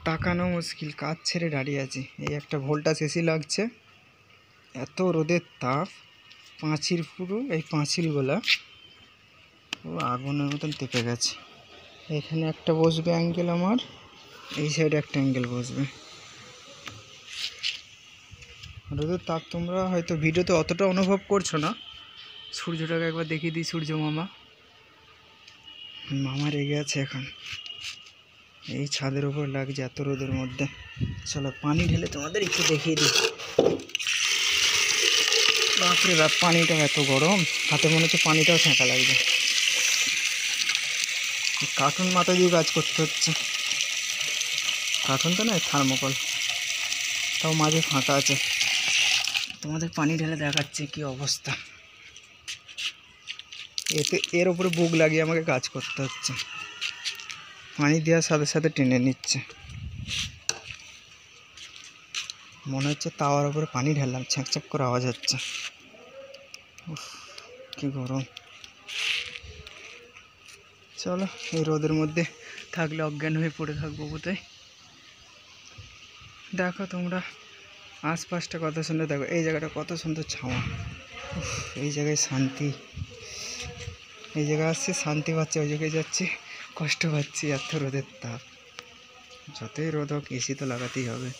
তাকানো মুশকিল, কাজ ছেড়ে দাঁড়িয়ে আছি। এই একটা ভোল্টাস এসি লাগছে, এত রোদের তাপ, পাঁচিল পুরো এই পাঁচিলগুলা ও আগুনের মতন তেপে গেছে। এখানে একটা বসবে অ্যাঙ্গেল, আমার এই সাইডে একটা অ্যাঙ্গেল বসবে। রোদের তাপ তোমরা হয়তো ভিডিওতে অতটা অনুভব করছো না। সূর্যটাকে একবার দেখিয়ে দিই, সূর্য মামা মামা রেগে আছে এখন, এই ছাদের উপর লাগছে এত রোদের মধ্যে। চলো পানি ঢেলে তোমাদের একটু দেখিয়ে দিই। বাপরে বাপ, পানিটা এত গরম, হাতে মনে হচ্ছে পানিটাও সেঁকা লাগবে। কার্টুন মাথা দিয়ে কাজ করতে হচ্ছে, কার্টুন তো নয়, থার্মোকল, তাও মাঝে ফাঁকা আছে। তোমাদের পানি ঢেলে দেখাচ্ছে কি অবস্থা। এর উপরে বুক লাগিয়ে আমাকে কাজ করতে হচ্ছে, পানি দেওয়ার সাথে সাথে টেনে নিচ্ছে। মনে হচ্ছে তাওয়ার উপরে পানি ঢাললাম, ছ্যাঁক করে আওয়াজ হচ্ছে। কি গরম। চলো, এই রোদের মধ্যে থাকলে অজ্ঞান হয়ে পড়ে থাকবো বোধহয়। দেখো তোমরা আশপাশটা কত সুন্দর, দেখো এই জায়গাটা কত সুন্দর ছাওয়া। এই জায়গায় শান্তি, এই জায়গায় আসছি শান্তি পাচ্ছি, ওই জায়গায় যাচ্ছি কষ্ট পাচ্ছি। এত রোদের তাপ, যতই রোদ হোক এসি তো লাগাতেই হবে।